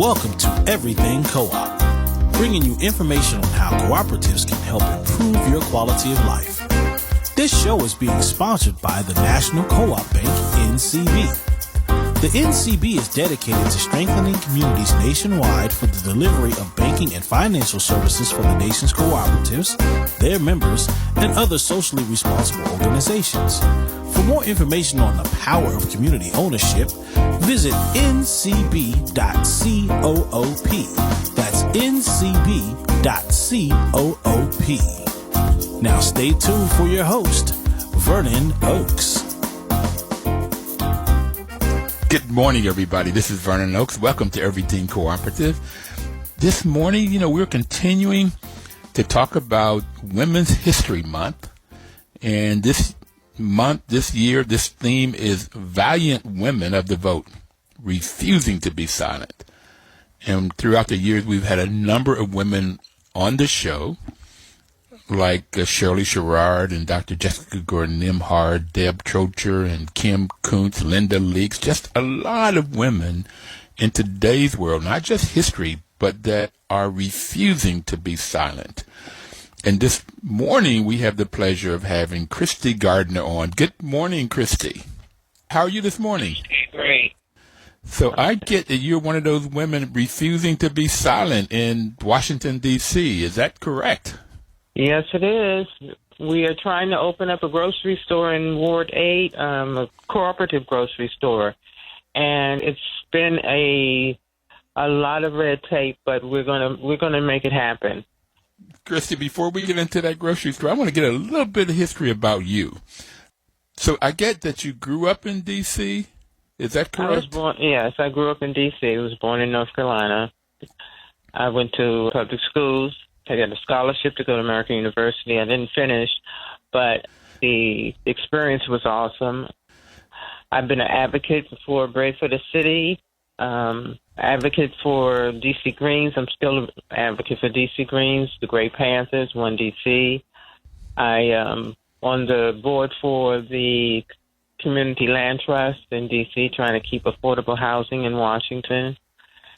Welcome to Everything Co-op, bringing you information on how cooperatives can help improve your quality of life. This show is being sponsored by the National Co-op Bank, NCB. The NCB is dedicated to strengthening communities nationwide for the delivery of banking and financial services for the nation's cooperatives, their members, and other socially responsible organizations. For more information on the power of community ownership, visit ncb.coop. That's ncb.coop. Now stay tuned for your host, Vernon Oakes. Good morning, everybody. This is Vernon Oakes. Welcome to Everything Cooperative. This morning, we're continuing to talk about Women's History Month. And this year, this theme is Valiant Women of the Vote, Refusing to be Silent. And throughout the years, we've had a number of women on the show, like Shirley Sherrard and Dr. Jessica Gordon-Nimhard, Deb Trocher and Kim Kuntz, Linda Leaks, just a lot of women in today's world, not just history, but that are refusing to be silent. And this morning, we have the pleasure of having Christie Gardner on. Good morning, Christie. How are you this morning? Great. So I get that you're one of those women refusing to be silent in Washington, D.C. Is that correct? Yes, it is. We are trying to open up a grocery store in Ward 8, a cooperative grocery store. And it's been a lot of red tape, but we're gonna make it happen. Christie, before we get into that grocery store, I want to get a little bit of history about you. So I get that you grew up in D.C. Is that correct? I grew up in D.C. I was born in North Carolina. I went to public schools. I got a scholarship to go to American University. I didn't finish, but the experience was awesome. I've been an advocate for Bread for the City, advocate for DC Greens. I'm still an advocate for DC Greens, the Great Panthers, One DC. I am on the board for the Community Land Trust in DC, trying to keep affordable housing in Washington.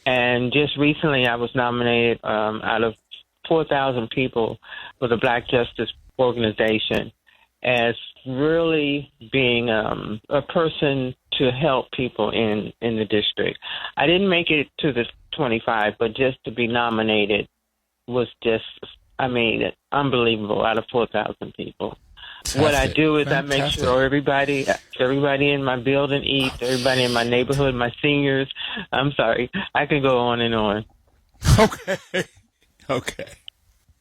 And just recently I was nominated out of 4,000 people for the Black Justice Organization as really being a person to help people in the district. I didn't make it to the 25, but just to be nominated was just, unbelievable out of 4,000 people. Fantastic. What I do is I make sure everybody in my building eats, everybody in my neighborhood, my seniors. I'm sorry, I could go on and on. Okay.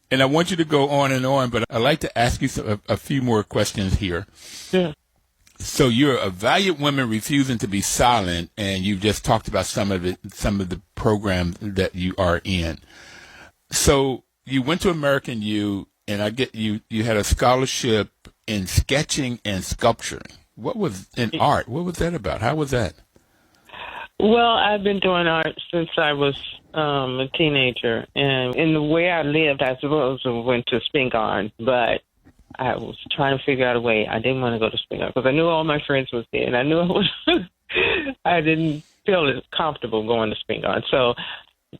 And I want you to go on and on, but I'd like to ask you a few more questions here. Yeah. So you're a valiant woman refusing to be silent, and you've just talked about some of the programs that you are in. So you went to American U, and I get you had a scholarship in sketching and sculpturing. What was in art? What was that about? How was that? Well, I've been doing art since I was a teenager, and in the way I lived, I suppose I went to Spingarn, but I was trying to figure out a way. I didn't want to go to Spingarn because I knew all my friends was there, and I knew I didn't feel as comfortable going to Spingarn. So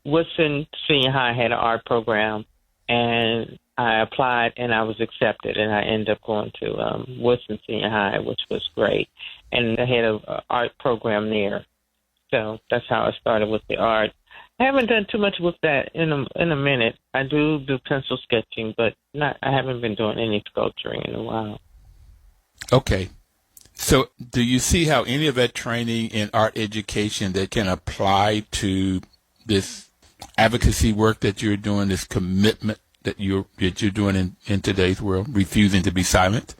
Woodson Senior High had an art program, and I applied, and I was accepted, and I ended up going to Woodson Senior High, which was great, and I had an art program there. So that's how I started with the art. I haven't done too much with that in a minute. I do pencil sketching, but I haven't been doing any sculpturing in a while. Okay. So do you see how any of that training in art education that can apply to this advocacy work that you're doing, this commitment that you're doing in today's world, refusing to be silent?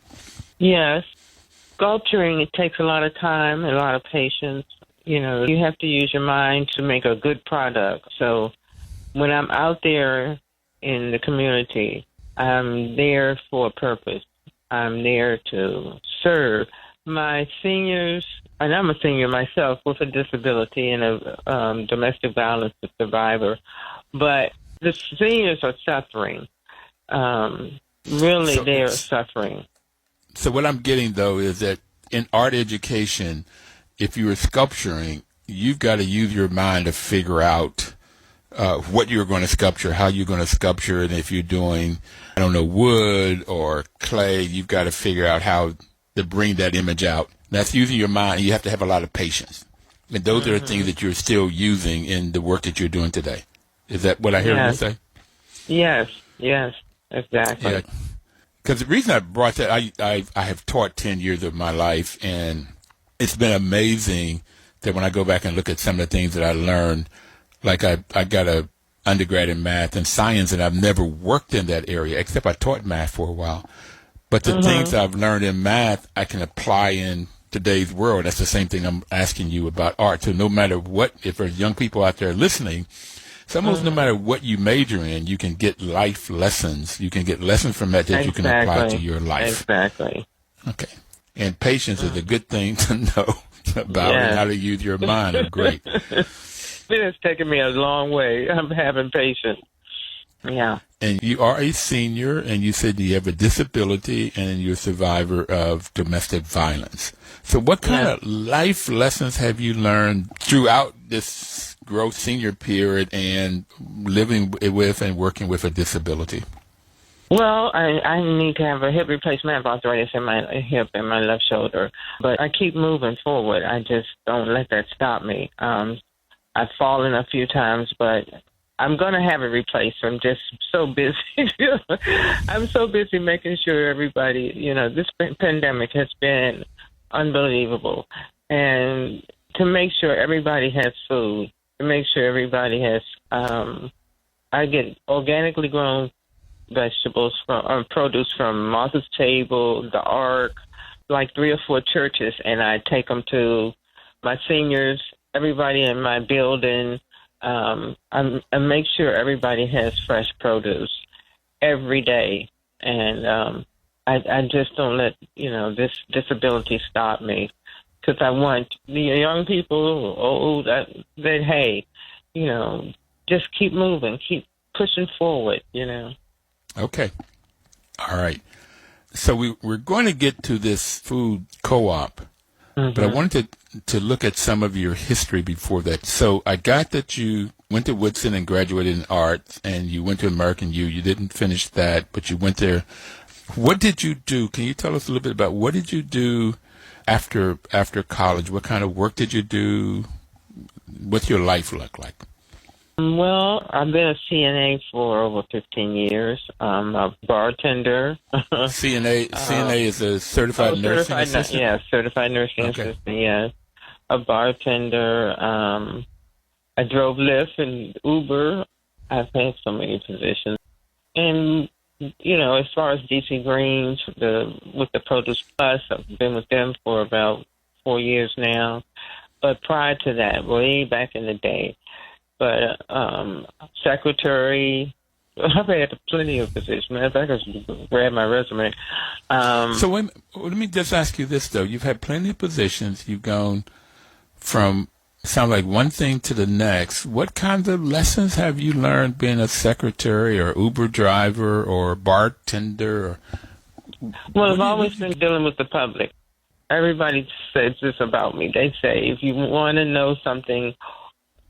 Yes. Sculpturing, it takes a lot of time and a lot of patience. You have to use your mind to make a good product. So when I'm out there in the community, I'm there for a purpose. I'm there to serve my seniors, and I'm a senior myself with a disability and a domestic violence survivor. But the seniors are suffering. They are suffering. So what I'm getting, though, is that in art education, if you were sculpturing, you've got to use your mind to figure out what you're going to sculpture, how you're going to sculpture, and if you're doing, I don't know, wood or clay, you've got to figure out how to bring that image out. That's using your mind. You have to have a lot of patience. And those are the things that you're still using in the work that you're doing today. Is that what I hear you say? Yes, exactly. Yeah. Because the reason I brought that, I have taught 10 years of my life, and it's been amazing that when I go back and look at some of the things that I learned, like I got a undergrad in math and science, and I've never worked in that area, except I taught math for a while. But the things I've learned in math, I can apply in today's world. That's the same thing I'm asking you about art. So no matter what, if there's young people out there listening, it's almost no matter what you major in, you can get life lessons. You can get lessons from that you can apply to your life. Exactly. Okay. And patience is a good thing to know about and how to use your mind. Great. It has taken me a long way. I'm having patience. Yeah. And you are a senior, and you said you have a disability, and you're a survivor of domestic violence. So what kind of life lessons have you learned throughout this growth senior period and living with and working with a disability? Well, I need to have a hip replacement. I have arthritis in my hip and my left shoulder. But I keep moving forward. I just don't let that stop me. I've fallen a few times, but I'm going to have it replaced. I'm just so busy. I'm so busy making sure everybody, this pandemic has been unbelievable. And to make sure everybody has food, to make sure everybody has, I get organically grown vegetables from produce from Martha's Table, the Ark, like 3 or 4 churches, and I take them to my seniors, everybody in my building. I make sure everybody has fresh produce every day, and I just don't let this disability stop me, because I want the young people, old, that hey, just keep moving, keep pushing forward, Okay. All right. So we're going to get to this food co-op, but I wanted to look at some of your history before that. So I got that you went to Woodson and graduated in arts, and you went to American U. You didn't finish that, but you went there. What did you do? Can you tell us a little bit about what did you do after college? What kind of work did you do? What's your life look like? Well, I've been a CNA for over 15 years. I'm a bartender. CNA is a certified nursing assistant? Yeah, certified nursing assistant, yeah. A bartender. I drove Lyft and Uber. I've had so many positions. And, as far as DC Greens, with the Produce Plus, I've been with them for about 4 years now. But prior to that, way back in the day, but secretary, I've had plenty of positions. Matter of fact, I should grab my resume. So let me just ask you this, though. You've had plenty of positions. You've gone from, sound like one thing to the next. What kinds of lessons have you learned being a secretary or Uber driver or bartender? Well, I've always been dealing with the public. Everybody says this about me. They say, if you want to know something,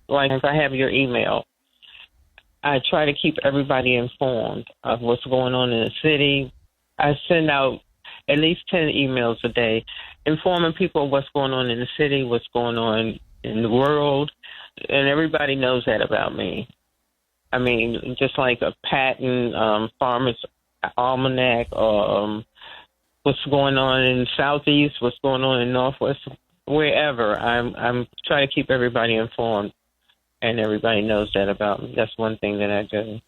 like if I have your email, I try to keep everybody informed of what's going on in the city. I send out at least 10 emails a day informing people what's going on in the city, what's going on in the world, and everybody knows that about me. I mean, just like a patent, farmer's almanac, what's going on in the Southeast, what's going on in Northwest, wherever. I'm trying to keep everybody informed. And everybody knows that about me. That's one thing that I do.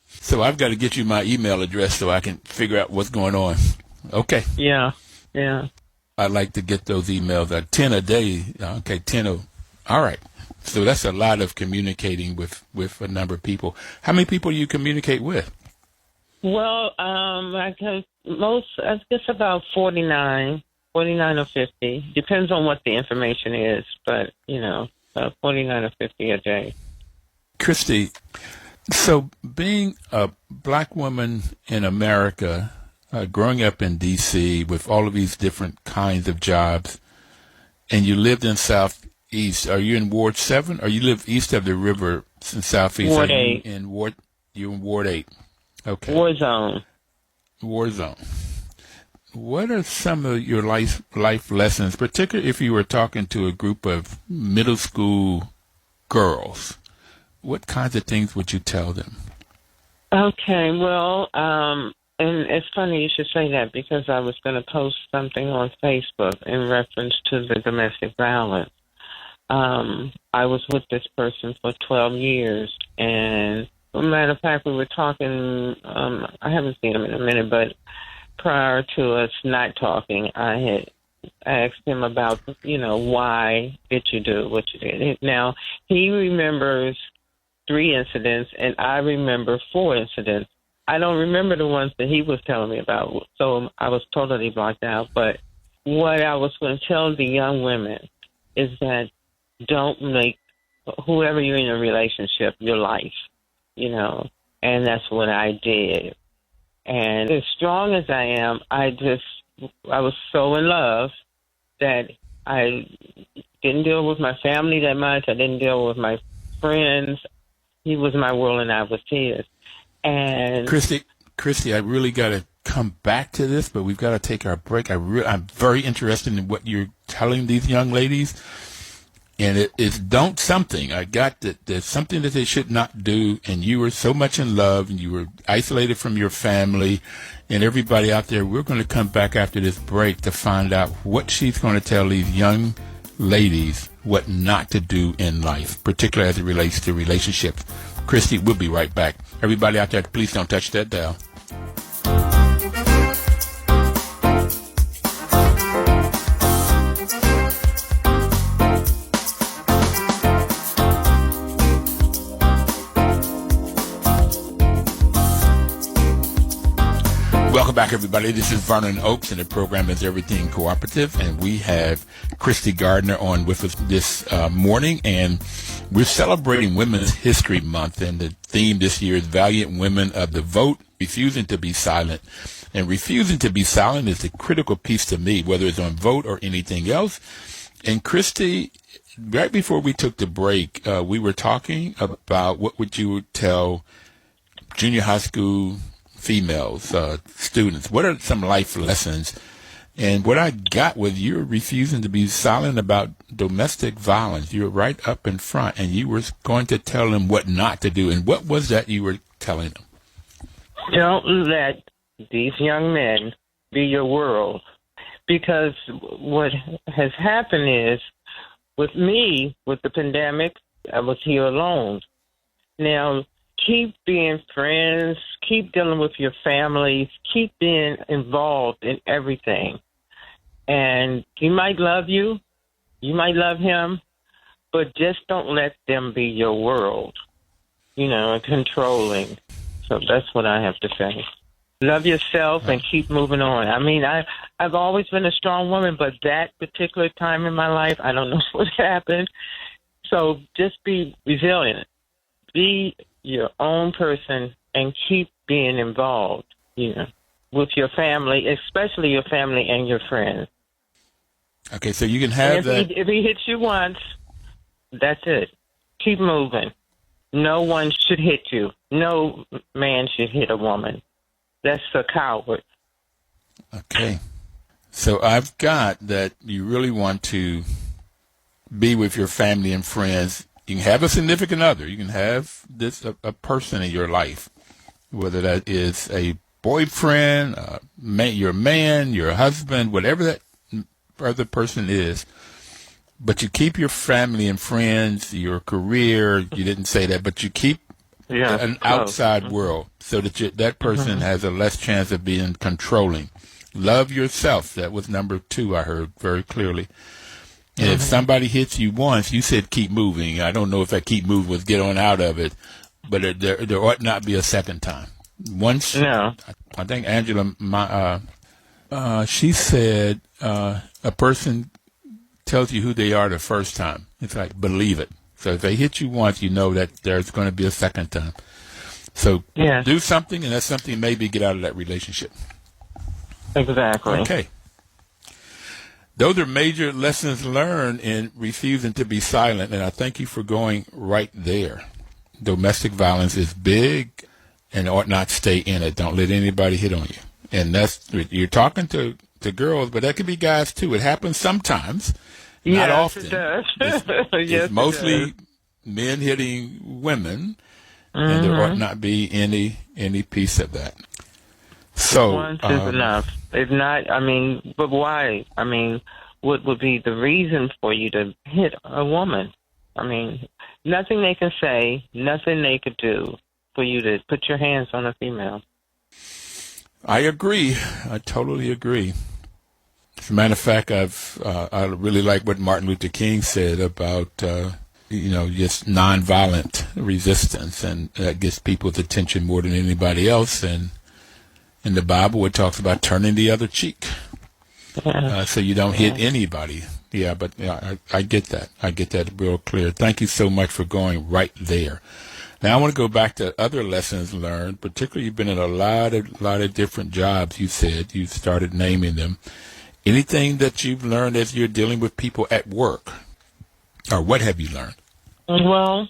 So I've got to get you my email address so I can figure out what's going on. Okay. Yeah. I'd like to get those emails. 10 a day. Okay, 10. All right. So that's a lot of communicating with a number of people. How many people do you communicate with? Well, I guess about 49 or 50. Depends on what the information is, but, 49 or 50 a day. Christie, so being a black woman in America, growing up in D.C. with all of these different kinds of jobs, and you lived in Southeast east. Are you in Ward 7, or you live east of the river in Southeast? Ward Are you 8. You're in Ward 8. Okay. War zone. War zone. What are some of your life lessons, particularly if you were talking to a group of middle school girls? What kinds of things would you tell them? Okay, well, and it's funny you should say that because I was going to post something on Facebook in reference to the domestic violence. I was with this person for 12 years, and as a matter of fact, we were talking, I haven't seen him in a minute, but prior to us not talking, I had asked him about, why did you do what you did? Now, he remembers 3 incidents, and I remember 4 incidents. I don't remember the ones that he was telling me about, so I was totally blocked out. But what I was going to tell the young women is that don't make whoever you're in a relationship your life, and that's what I did. And as strong as I am, I was so in love that I didn't deal with my family that much. I didn't deal with my friends. He was my world and I was his. And Christie, I really got to come back to this, but we've got to take our break. I'm very interested in what you're telling these young ladies. And it's don't something. I got that there's something that they should not do, and you were so much in love, and you were isolated from your family, and everybody out there. We're going to come back after this break to find out what she's going to tell these young ladies what not to do in life, particularly as it relates to relationships. Christie, we'll be right back. Everybody out there, please don't touch that dial. Welcome back, everybody. This is Vernon Oakes, and the program is Everything Cooperative, and we have Christie Gardner on with us this morning, and we're celebrating Women's History Month, and the theme this year is Valiant Women of the Vote, Refusing to be Silent. And refusing to be silent is the critical piece to me, whether it's on vote or anything else. And Christie, right before we took the break, we were talking about what would you tell junior high school females, students. What are some life lessons? And what I got was you're refusing to be silent about domestic violence. You're right up in front, and you were going to tell them what not to do. And what was that you were telling them? Don't let these young men be your world. Because what has happened is, with me, with the pandemic, I was here alone. Now, keep being friends, keep dealing with your families, keep being involved in everything. And he might love you, you might love him, but just don't let them be your world, and controlling. So that's what I have to say. Love yourself and keep moving on. I mean, I've always been a strong woman, but that particular time in my life, I don't know what happened. So just be resilient. Be your own person and keep being involved, with your family, especially your family and your friends. Okay, so you can have that. If he hits you once, that's it. Keep moving. No one should hit you. No man should hit a woman. That's a coward. Okay. So I've got that you really want to be with your family and friends. You can have a significant other. You can have a person in your life, whether that is a boyfriend, your man, your husband, whatever that other person is. But you keep your family and friends, your career. You didn't say that, but you keep an outside world so that that person has a less chance of being controlling. Love yourself. That was number 2 I heard very clearly. And if somebody hits you once, you said keep moving. I don't know if that keep moving was get on out of it, but there ought not be a second time. Once, no. I think Angela, she said a person tells you who they are the first time. It's like, believe it. So if they hit you once, you know that there's going to be a second time. So do something, and that something maybe get out of that relationship. Exactly. Okay. Those are major lessons learned in refusing to be silent, and I thank you for going right there. Domestic violence is big and ought not stay in it. Don't let anybody hit on you. And you're talking to girls, but that could be guys too. It happens sometimes, not often. It does. It's mostly men hitting women, and there ought not be any piece of that. So once is enough. If not, but why? What would be the reason for you to hit a woman? Nothing they can say, nothing they could do for you to put your hands on a female. I agree. I totally agree. As a matter of fact, I really like what Martin Luther King said about just nonviolent resistance, and that gets people's attention more than anybody else. And in the Bible, it talks about turning the other cheek, so you don't hit anybody. Yeah, but I get that. I get that real clear. Thank you so much for going right there. Now I want to go back to other lessons learned. Particularly, you've been in a lot of different jobs. You said you started naming them. Anything that you've learned as you're dealing with people at work, or what have you learned? Well,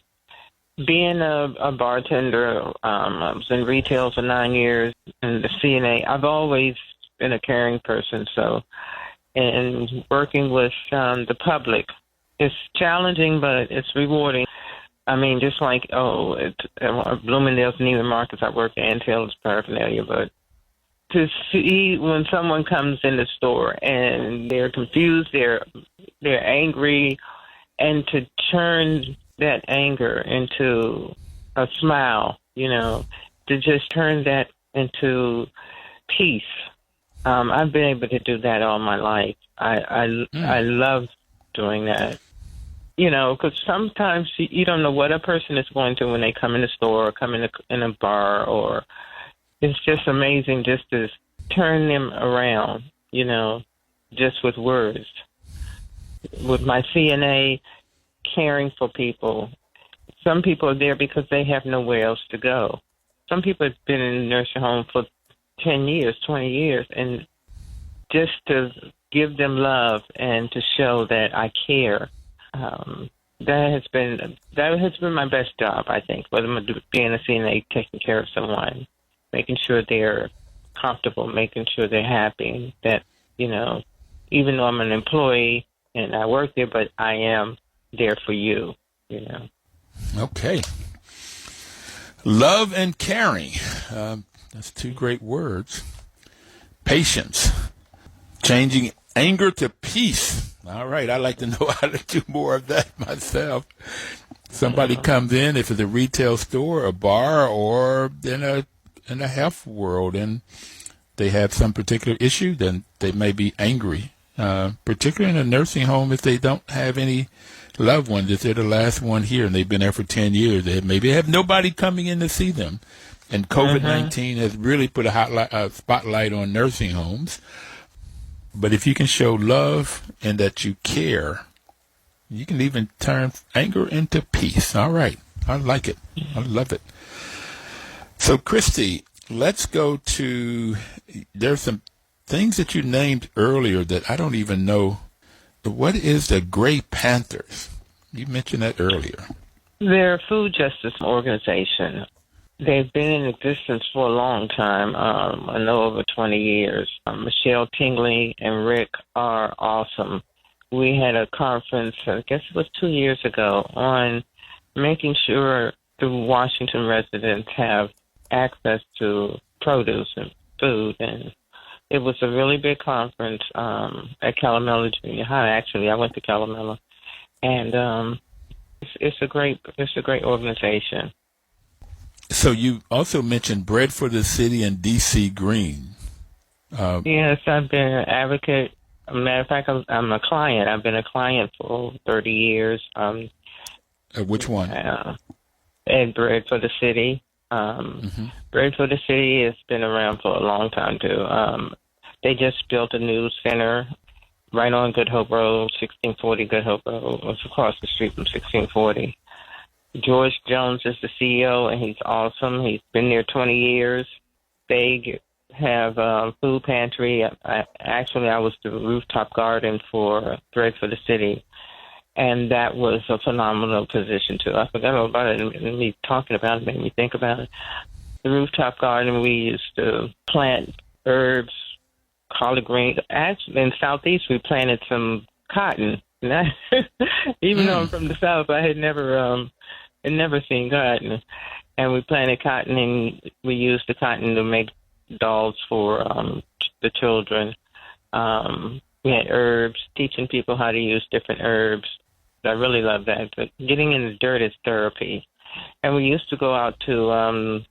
being a bartender, I was in retail for 9 years, and the CNA, I've always been a caring person. And working with the public, it's challenging, but it's rewarding. Just like, Bloomingdale's Neiman Marcus, I work at Antilles Paraphernalia, but to see when someone comes in the store and they're confused, they're angry, and to turn that anger into a smile, to just turn that into peace. I've been able to do that all my life. I love doing that. Because sometimes you don't know what a person is going through when they come in the store or come in a bar, or it's just amazing just to turn them around, just with words. With my CNA, caring for people, some people are there because they have nowhere else to go. Some people have been in a nursing home for 10 years, 20 years, and just to give them love and to show that I care, that has been my best job, I think, whether I'm being a CNA, taking care of someone, making sure they're comfortable, making sure they're happy, that, even though I'm an employee and I work there, but I am there for you, Okay. Love and caring. That's two great words. Patience. Changing anger to peace. All right. I'd like to know how to do more of that myself. Somebody comes in, if it's a retail store, a bar, or in a health world, and they have some particular issue, then they may be angry. Particularly in a nursing home, if they don't have any loved ones, if they're the last one here and they've been there for 10 years, they maybe have nobody coming in to see them. And COVID-19 has really put a spotlight on nursing homes. But if you can show love and that you care, you can even turn anger into peace. All right. I like it. I love it. So, Christie, let's go to, there's some things that you named earlier that I don't even know. What is the Gray Panthers? You mentioned that earlier. They're a food justice organization. They've been in existence for a long time. I know over 20 years. Michelle Tingley and Rick are awesome. We had a conference, I guess it was 2 years ago, on making sure the Washington residents have access to produce and food. And it was a really big conference at Calamella Junior High. Actually, I went to Calamella, and it's a great organization. So you also mentioned Bread for the City and DC Green. Yes, I've been an advocate. As a matter of fact, I'm a client. I've been a client for 30 years. Which one? And Bread for the City. Bread for the City has been around for a long time, too. They just built a new center right on Good Hope Road, 1640 Good Hope Road. It's across the street from 1640. George Jones is the CEO, and he's awesome. He's been there 20 years. They have a food pantry. I was the rooftop garden for Bread for the City, and that was a phenomenal position too. I forgot all about it, and me talking about it made me think about it. The rooftop garden, we used to plant herbs, collard greens. Actually, in Southeast, we planted some cotton. Even though I'm from the South, I had never seen cotton. And we planted cotton, and we used the cotton to make dolls for the children. We had herbs, teaching people how to use different herbs. I really love that. But getting in the dirt is therapy. And we used to go out to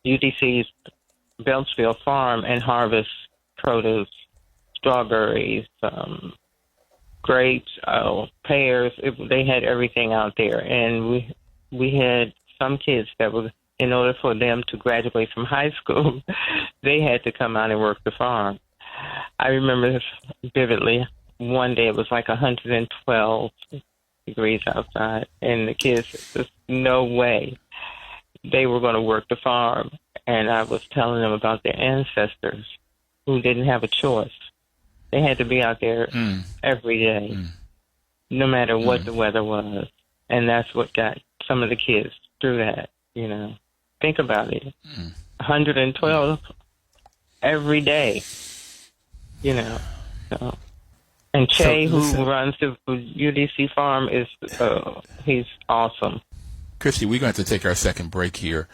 UDC's Beltsville farm and harvest produce, strawberries, grapes, pears. They had everything out there. And we had some kids that were, in order for them to graduate from high school, they had to come out and work the farm. I remember this vividly. One day it was like 112 degrees outside, and the kids, there's no way they were going to work the farm. And I was telling them about their ancestors who didn't have a choice. They had to be out there every day, no matter what the weather was. And that's what got some of the kids through that, you know. Think about it. 112 every day, you know. So. And Che, who runs the UDC farm, he's awesome. Christie, we're going to have to take our second break here.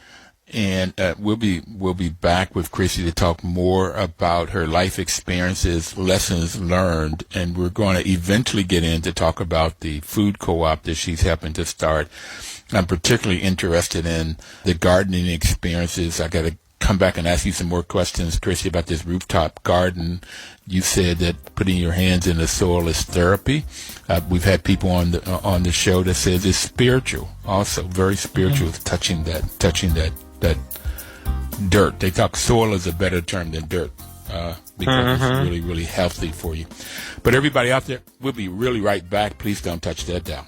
And we'll be back with Christie to talk more about her life experiences, lessons learned, and we're going to eventually get in to talk about the food co-op that she's helping to start. I'm particularly interested in the gardening experiences. I got to come back and ask you some more questions, Christie, about this rooftop garden. You said that putting your hands in the soil is therapy. We've had people on the show that says it's spiritual, also very spiritual, touching that dirt. They talk soil is a better term than dirt because it's really, really healthy for you. But everybody out there, we'll be really right back. Please don't touch that dial.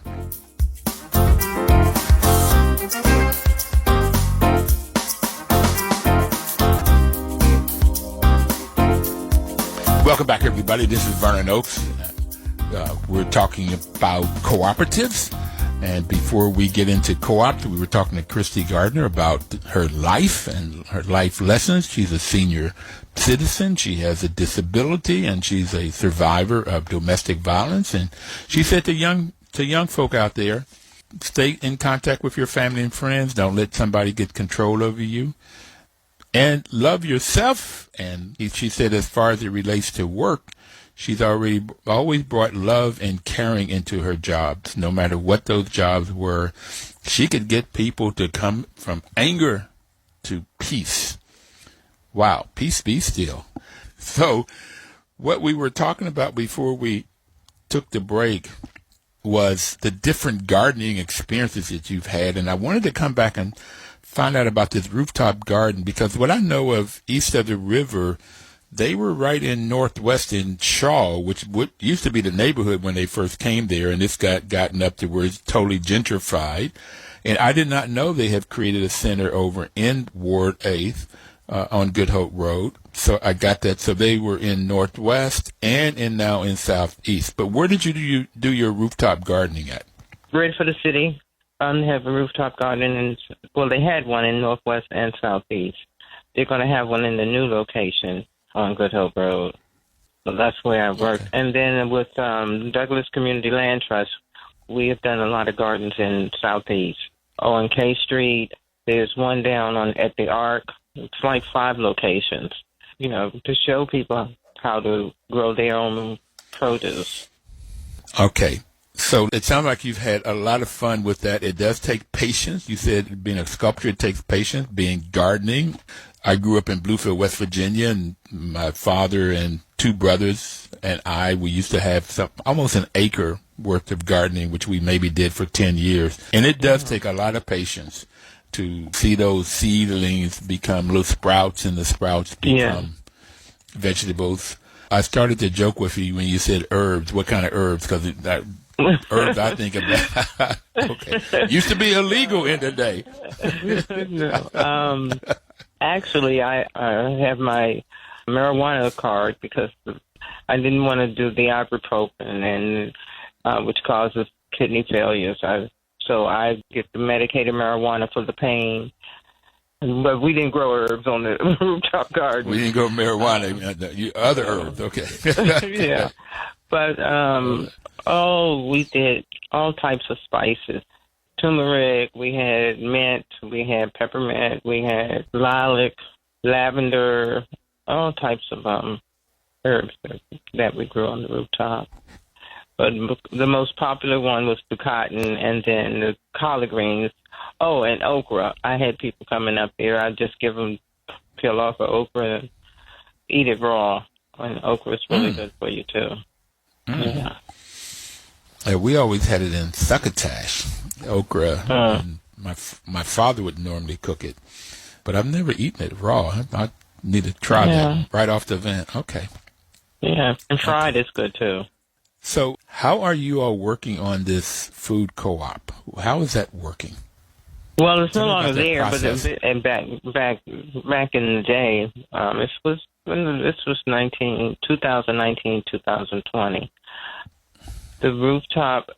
Welcome back, everybody. This is Vernon Oakes. We're talking about cooperatives. And before we get into co-op, we were talking to Christie Gardner about her life and her life lessons. She's a senior citizen. She has a disability, and she's a survivor of domestic violence. And she said to young folk out there, stay in contact with your family and friends. Don't let somebody get control over you. And love yourself. And she said as far as it relates to work, she's always brought love and caring into her jobs, no matter what those jobs were. She could get people to come from anger to peace. Wow, peace be still. So what we were talking about before we took the break was the different gardening experiences that you've had. And I wanted to come back and find out about this rooftop garden, because what I know of east of the river, they were right in northwest in Shaw, which used to be the neighborhood when they first came there, and it's gotten up to where it's totally gentrified. And I did not know they have created a center over in Ward 8th on Good Hope Road. So I got that. So they were in northwest and now in southeast. But where did you do your rooftop gardening at? Bread for the City. They have a rooftop garden, they had one in northwest and southeast. They're going to have one in the new location on Good Hope Road. So that's where I work. Okay. And then with Douglas Community Land Trust, we have done a lot of gardens in southeast. On K Street, there's one down at the Arc. It's like 5 locations, to show people how to grow their own produce. Okay. So it sounds like you've had a lot of fun with that. It does take patience. You said being a sculptor, it takes patience. Being gardening. I grew up in Bluefield, West Virginia, and my father and 2 brothers and we used to have almost an acre worth of gardening, which we maybe did for 10 years. And it does take a lot of patience to see those seedlings become little sprouts, and the sprouts become vegetables. I started to joke with you when you said herbs. What kind of herbs? Because herbs, I think about. Okay, used to be illegal in the day. No. Actually, I have my marijuana card because I didn't want to do the ibuprofen, and which causes kidney failures. So I get the medicated marijuana for the pain. But we didn't grow herbs on the rooftop garden. We didn't grow marijuana. Other herbs, okay. Yeah. But, we did all types of spices. Turmeric, we had mint, we had peppermint, we had lilac, lavender, all types of herbs that we grew on the rooftop. But the most popular one was the cotton, and then the collard greens. Oh, and okra. I had people coming up there. I'd just give them peel off of okra and eat it raw. And okra is really good for you, too. Yeah. We always had it in succotash, okra. And my father would normally cook it, but I've never eaten it raw. I need to try that right off the vent. Okay. Yeah, and fried is good, too. So how are you all working on this food co-op? How is that working? Well, it's no longer there, but back in the day, this was 2019, 2020. The rooftop,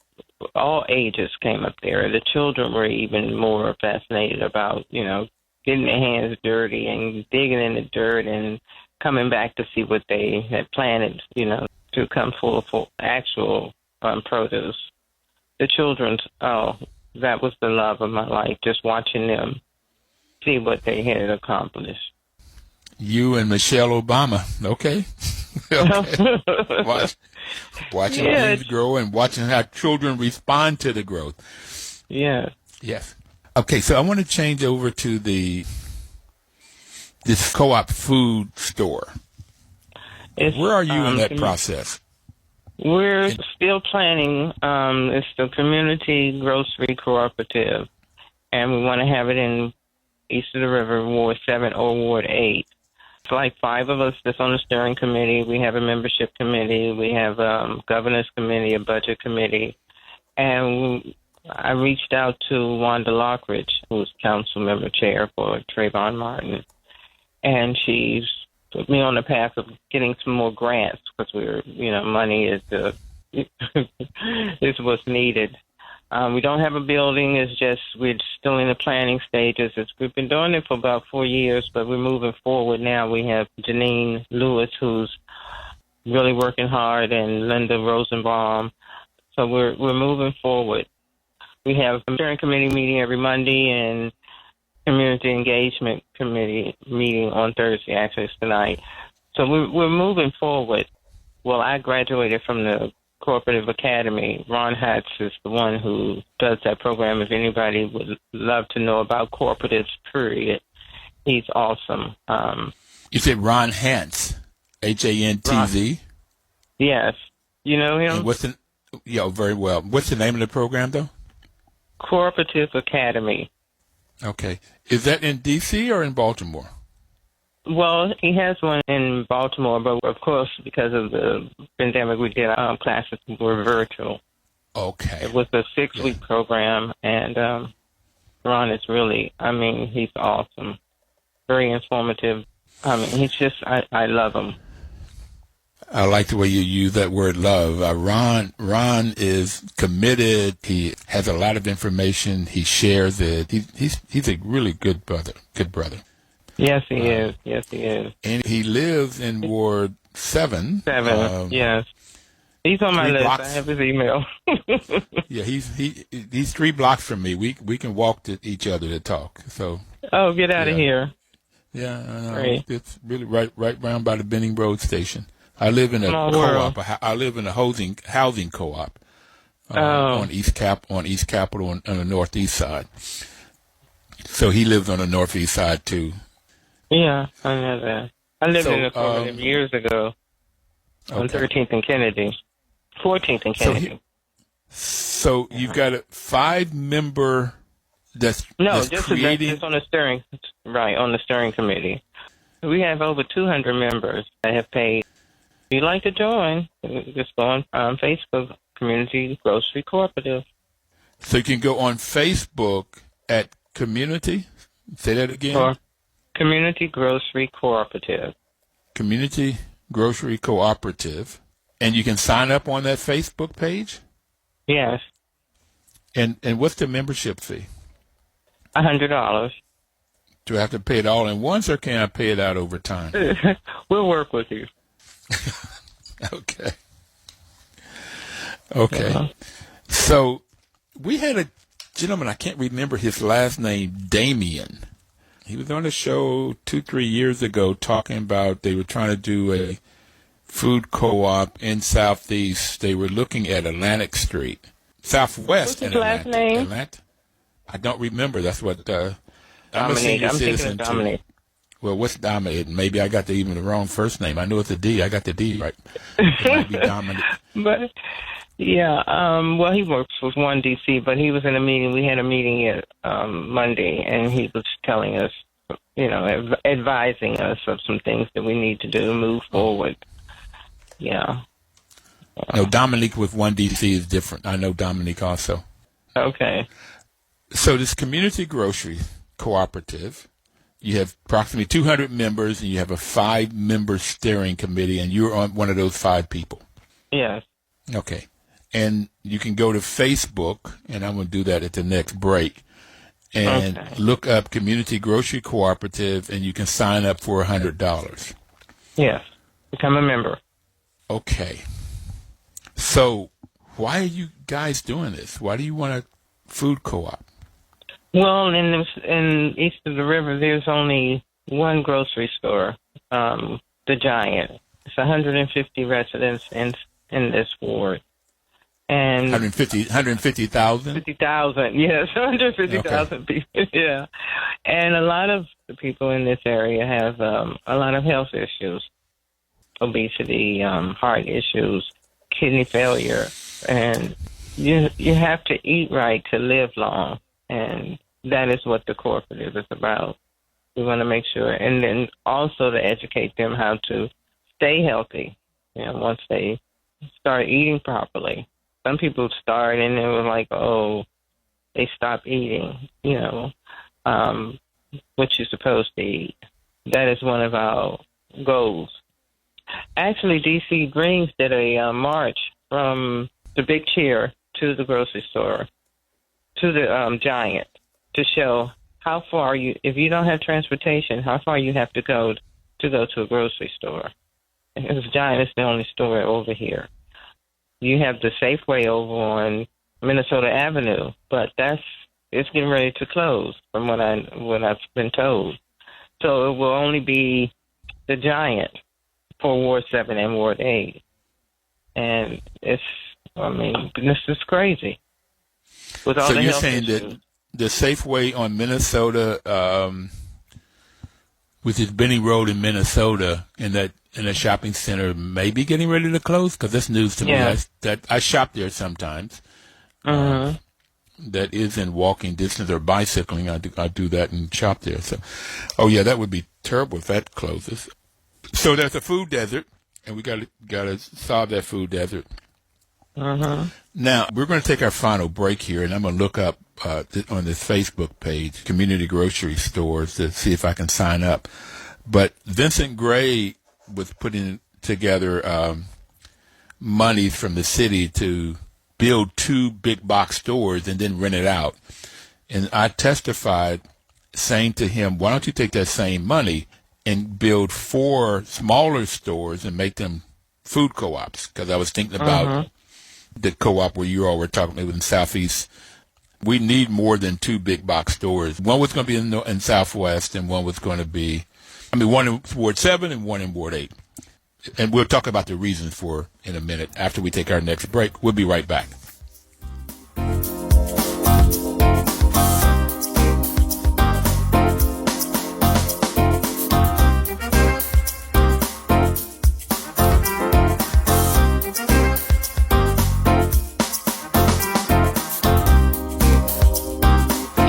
all ages came up there. The children were even more fascinated about, getting their hands dirty and digging in the dirt and coming back to see what they had planted, to come full of actual produce. The children's, that was the love of my life, just watching them see what they had accomplished. You and Michelle Obama, okay. Okay. Watching things grow and watching how children respond to the growth. Yeah. Yes. Okay, so I want to change over to this co-op food store. Where are you in that process? We're still planning. It's the Community Grocery Cooperative, and we want to have it in East of the River, Ward 7 or Ward 8. It's like 5 of us that's on the steering committee. We have a membership committee. We have a governance committee, a budget committee. And I reached out to Wanda Lockridge, who's council member chair for Trayvon Martin, and she's put me on the path of getting some more grants because money is is what's needed. We don't have a building. It's just we're still in the planning stages. We've been doing it for about 4 years, but we're moving forward now. We have Janine Lewis, who's really working hard, and Linda Rosenbaum. So we're moving forward. We have a steering committee meeting every Monday and community engagement committee meeting on Thursday. Actually, it's tonight. So we're moving forward. Well, I graduated from the Cooperative Academy. Ron Hatz is the one who does that program. If anybody would love to know about cooperatives, period, he's awesome. You said Ron Hantz, Hantz. Yes. You know him? And very well. What's the name of the program, though? Cooperative Academy. Okay. Is that in D.C. or in Baltimore? Well, he has one in Baltimore, but of course, because of the pandemic, we did classes were virtual. Okay. It was a 6-week program, and Ron is really, he's awesome. Very informative. He's just, I love him. I like the way you use that word love. Ron is committed. He has a lot of information. He shares it. He's a really good brother. Yes, he is. Yes, he is. And he lives in Ward 7. 7, yes. He's on my list. Blocks. I have his email. Yeah, he's 3 blocks from me. We can walk to each other to talk. So. Oh, get out of here. Yeah, I know. Great. It's really right round by the Benning Road station. I live in a co-op. I live in a housing co-op on East Capitol on the northeast side. So he lives on the northeast side too. Yeah, I know that. I lived in a cooperative years ago on 13th and Kennedy, 14th and Kennedy. So you've got a 5-member that's creating. Just on the steering, on the steering committee. We have over 200 members that have paid. If you'd like to join, just go on Facebook, Community Grocery Cooperative. So you can go on Facebook at Community. Say that again. Or Community Grocery Cooperative. Community Grocery Cooperative. And you can sign up on that Facebook page? Yes. And what's the membership fee? $100. Do I have to pay it all at once, or can I pay it out over time? We'll work with you. Okay. Okay. Uh-huh. So we had a gentleman, I can't remember his last name, Damien. He was on a show 2-3 years ago talking about they were trying to do a food co-op in Southeast. They were looking at Atlantic Street. Southwest. What's his last name? I don't remember. That's what I'm a Dominic. senior I'm thinking citizen of Dominic. Well, what's Dominic? Maybe I got the wrong first name. I knew it's a D. I got the D right. It might be Dominic. But yeah, well, he works with One DC, but he was in a meeting. We had a meeting at Monday, and he was telling us, advising us of some things that we need to do to move forward. Yeah. No, Dominic with One DC is different. I know Dominic also. Okay. So this Community Grocery Cooperative, you have approximately 200 members, and you have a 5-member steering committee, and you're on one of those 5 people. Yes. Okay. And you can go to Facebook, and I'm going to do that at the next break, and look up Community Grocery Cooperative, and you can sign up for $100. Yes. Become a member. Okay. So why are you guys doing this? Why do you want a food co-op? Well, in east of the river, there's only one grocery store, the Giant. It's 150 residents in this ward. And 150,000? 50,000, yes, 150,000 people, yeah. And a lot of the people in this area have a lot of health issues, obesity, heart issues, kidney failure, and you have to eat right to live long, and that is what the cooperative is about. We want to make sure, and then also to educate them how to stay healthy, once they start eating properly. Some people start and they were like, they stop eating, what you're supposed to eat. That is one of our goals. Actually, DC Greens did a march from the Big Chair to the grocery store, to the Giant, to show how far if you don't have transportation, how far you have to go to a grocery store. Because Giant is the only store over here. You have the Safeway over on Minnesota Avenue, but it's getting ready to close from what I've been told. So it will only be the Giant for Ward 7 and Ward 8. And this is crazy. With all so the you're health saying issues. that the Safeway on Minnesota, which is Benning Road in Minnesota, in a shopping center, may be getting ready to close? Because that's news to me. That I shop there sometimes. That is in walking distance or bicycling. I do that and shop there. So, that would be terrible if that closes. So there's a food desert, and we got to solve that food desert. Now we're going to take our final break here, and I'm going to look up on this Facebook page, Community Grocery Stores, to see if I can sign up. But Vincent Gray was putting together money from the city to build 2 big box stores and then rent it out. And I testified saying to him, why don't you take that same money and build 4 smaller stores and make them food co-ops? Because I was thinking about the co-op where you all were talking about in Southeast. We need more than 2 big box stores. One was going to be in Southwest, and one was going to be, one in Ward 7 and one in Ward 8. And we'll talk about the reasons for in a minute after we take our next break. We'll be right back.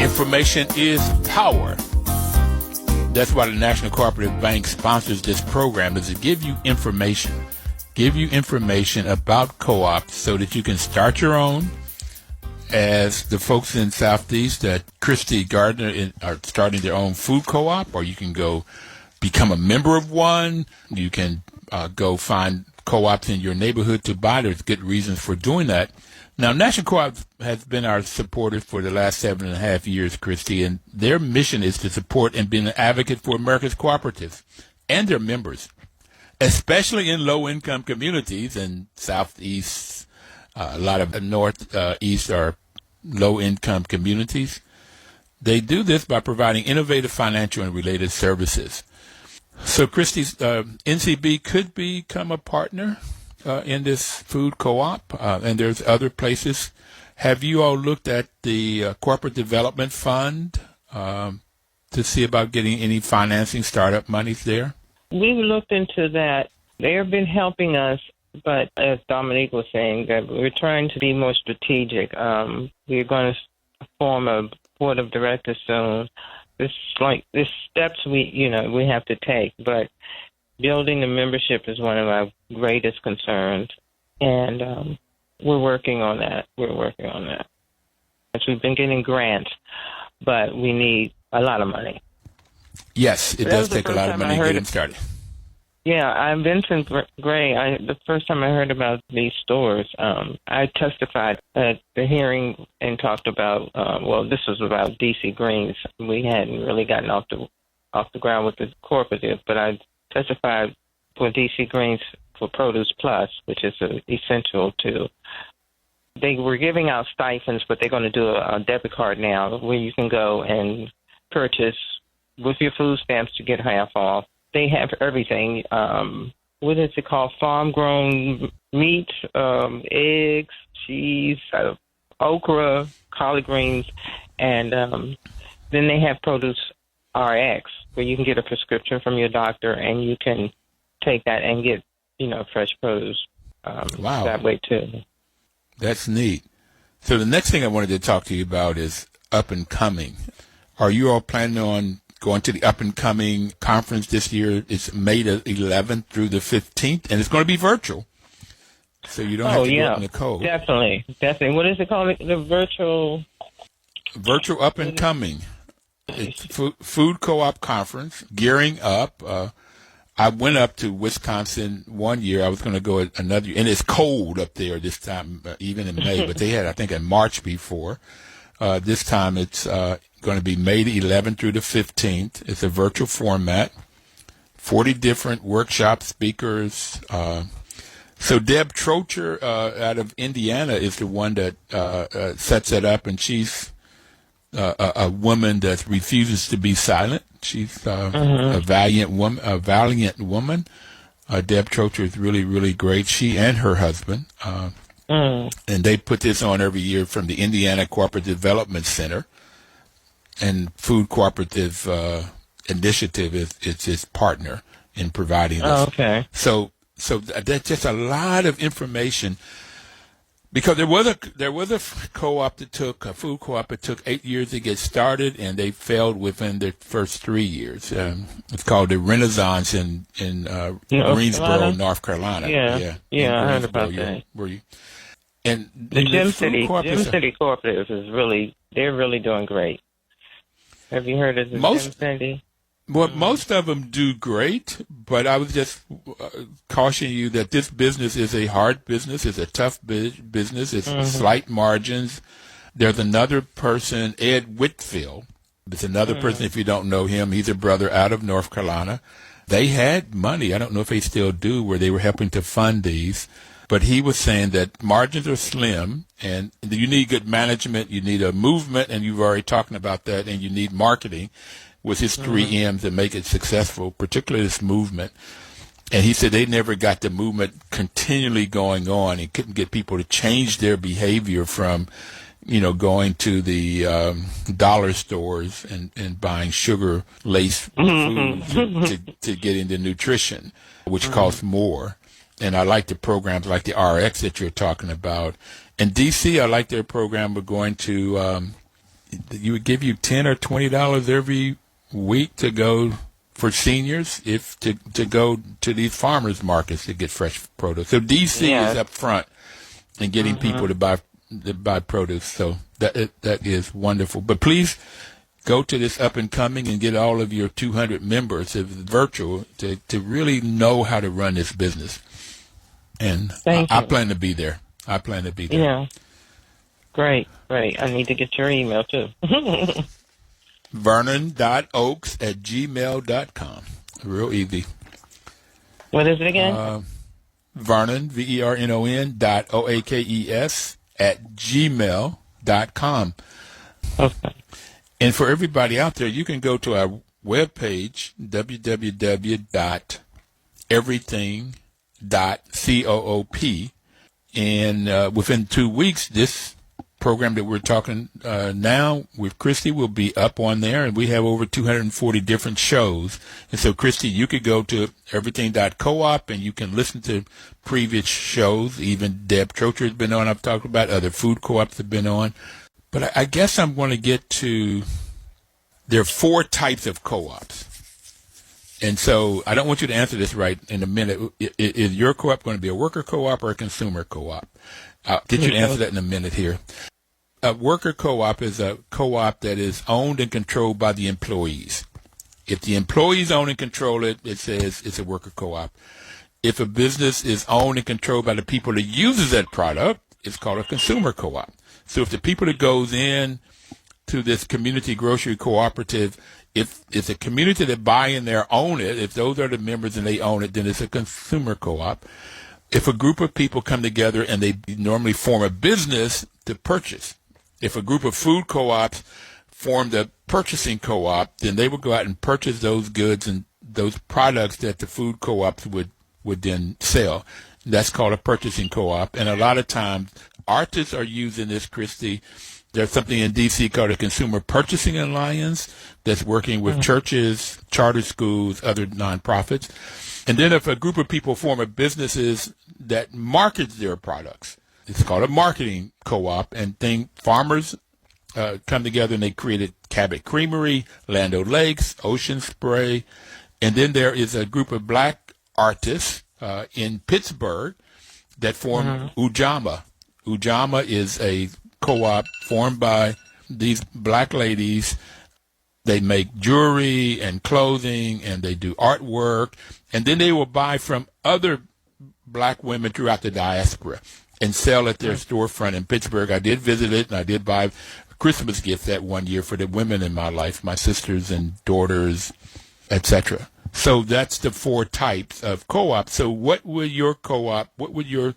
Information is power. That's why the National Cooperative Bank sponsors this program, is to give you information about co-ops so that you can start your own, as the folks in Southeast at Christie Gardner are starting their own food co-op, or you can go become a member of one. You can go find co-ops in your neighborhood to buy. There's good reasons for doing that. Now, National Co-op has been our supporter for the last 7.5 years, Christy, and their mission is to support and be an advocate for America's cooperatives and their members, especially in low-income communities in Southeast. A lot of Northeast are low-income communities. They do this by providing innovative financial and related services. So, Christy's NCB could become a partner in this food co-op, and there's other places. Have you all looked at the Corporate Development Fund to see about getting any financing, startup monies there? We've looked into that. They have been helping us, but as Dominique was saying, that we're trying to be more strategic. We're going to form a board of directors soon. There's steps we have to take, but building the membership is one of our greatest concerns, and we're working on that. We've been getting grants, but we need a lot of money. Yes, it does take a lot of money to get them started. Yeah, I'm Vincent Gray. The first time I heard about these stores, I testified at the hearing and talked about, this was about DC Greens. We hadn't really gotten off the ground with the cooperative, but I testified for DC Greens for Produce Plus, which is essential to. They were giving out stipends, but they're going to do a debit card now where you can go and purchase with your food stamps to get half off. They have everything. What is it called? Farm-grown meat, eggs, cheese, okra, collard greens, and then they have Produce RX, where you can get a prescription from your doctor, and you can take that and get, fresh produce. Wow. That way too. That's neat. So the next thing I wanted to talk to you about is up and coming. Are you all planning on going to the up and coming conference this year? It's May the 11th through the 15th, and it's going to be virtual. So you don't have to go in the cold. Definitely. What is it called? The virtual up and coming. It's food co-op conference, gearing up. I went up to Wisconsin one year. I was going to go another year, and it's cold up there this time, even in May. But they had, I think, in March before. This time it's going to be May the 11th through the 15th. It's a virtual format, 40 different workshop speakers. So Deb Trocher out of Indiana is the one that sets it up, and she's a woman that refuses to be silent. She's a valiant woman. Deb Trocher is really, really great. She and her husband. And they put this on every year from the Indiana Corporate Development Center. And Food Cooperative Initiative is its partner in providing this. Oh, okay. So that's just a lot of information. Because there was a co-op that took a food co-op that took 8 years to get started, and they failed within the first 3 years. It's called the Renaissance in Greensboro, North Carolina. Yeah, I heard about that. Were you? And the Gym City Cooperative they're really doing great. Have you heard of the Gym City? Well, most of them do great, but I was just cautioning you that this business is a hard business. It's a tough business. It's slight margins. There's another person, Ed Whitfield. There's another person, if you don't know him, he's a brother out of North Carolina. They had money. I don't know if they still do, where they were helping to fund these. But he was saying that margins are slim, and you need good management. You need a movement, and you've already talking about that, and you need marketing with his 3 M's to make it successful, particularly this movement. And he said they never got the movement continually going on and couldn't get people to change their behavior from, going to the dollar stores and buying sugar-laced foods to get into nutrition, which costs more. And I like the programs like the RX that you're talking about. In D.C., I like their program. We're going to you would give you $10 or $20 every week to go for seniors to go to these farmers markets to get fresh produce. So D.C. is up front in getting people to buy buy produce. So that is wonderful. But please go to this up and coming and get all of your 200 members, if it's virtual, to really know how to run this business. And I plan to be there. Yeah. Great. I need to get your email, too. Vernon.oaks@gmail.com. Real easy. What is it again? Vernon, VERNON .oakes@gmail.com. Okay. And for everybody out there, you can go to our webpage, www.everything.coop. And within 2 weeks, this program that we're talking now with Christie will be up on there, and we have over 240 different shows. And so, Christie, you could go to everything.coop and you can listen to previous shows. Even Deb Trocher has been on. I've talked about other food co-ops have been on. But I guess I'm going to get to, there are 4 types of co-ops. And so I don't want you to answer this right in a minute. Is your co-op going to be a worker co-op or a consumer co-op? I'll get you to answer that in a minute here. A worker co-op is a co-op that is owned and controlled by the employees. If the employees own and control it, it says it's a worker co-op. If a business is owned and controlled by the people that uses that product, it's called a consumer co-op. So if the people that goes in to this community grocery cooperative, if it's a community that buy in there, own it, if those are the members and they own it, then it's a consumer co-op. If a group of people come together and they normally form a business to purchase, if a group of food co-ops formed a purchasing co-op, then they would go out and purchase those goods and those products that the food co-ops would then sell. That's called a purchasing co-op. And a lot of times, artists are using this, Christie. There's something in D.C. called a Consumer Purchasing Alliance that's working with churches, charter schools, other nonprofits. And then if a group of people form a businesses that markets their products, it's called a marketing co-op. And farmers come together and they created Cabot Creamery, Land O'Lakes, Ocean Spray. And then there is a group of black artists in Pittsburgh that formed Ujamaa. Ujamaa is a co-op formed by these black ladies. They make jewelry and clothing, and they do artwork, and then they will buy from other black women throughout the diaspora and sell at their storefront in Pittsburgh. I did visit it, and I did buy a Christmas gift that one year for the women in my life, my sisters and daughters, etc. So that's the 4 types of co-op. So what would your co-op, what would your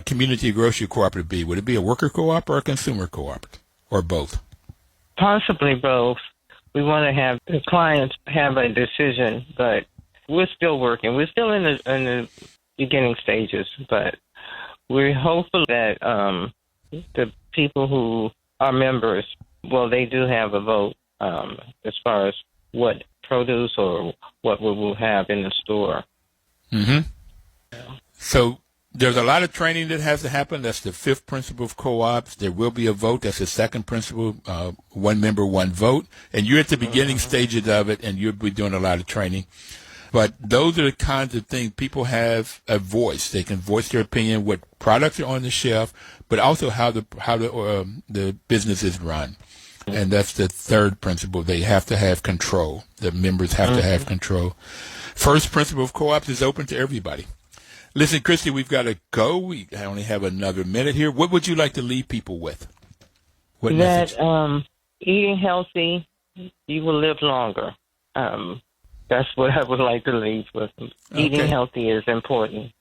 community grocery cooperative be? Would it be a worker co-op or a consumer co-op, or both? Possibly both. We want to have the clients have a decision, but we're still working. We're still in the beginning stages, but we're hopeful that the people who are members, well, they do have a vote as far as what produce or what we will have in the store. Mm-hmm. So there's a lot of training that has to happen. That's the 5th principle of co-ops. There will be a vote. That's the 2nd principle, 1 member, 1 vote. And you're at the beginning stages of it, and you'll be doing a lot of training. But those are the kinds of things people have a voice. They can voice their opinion, what products are on the shelf, but also how the business is run. And that's the 3rd principle. They have to have control. The members have to have control. 1st principle of co-ops is open to everybody. Listen, Christie, we've got to go. We only have another minute here. What would you like to leave people with? What message? Eating healthy, you will live longer. That's what I would like to leave with. Eating healthy is important.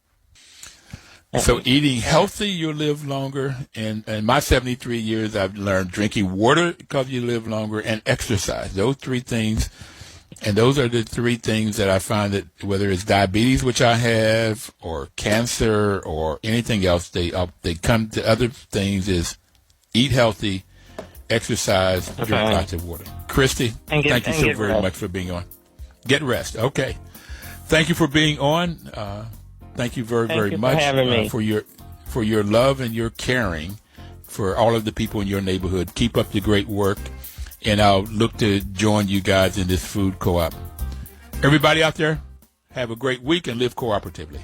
So eating healthy, you'll live longer. And in my 73 years, I've learned drinking water because you live longer, and exercise. Those 3 things. And those are the 3 things that I find that whether it's diabetes, which I have, or cancer, or anything else, they come to other things is eat healthy, exercise, drink lots of water. Christie, thank you so very much for being on. Get rest. Okay. Thank you for being on. Thank you very much for your love and your caring for all of the people in your neighborhood. Keep up the great work. And I'll look to join you guys in this food co-op. Everybody out there, have a great week and live cooperatively.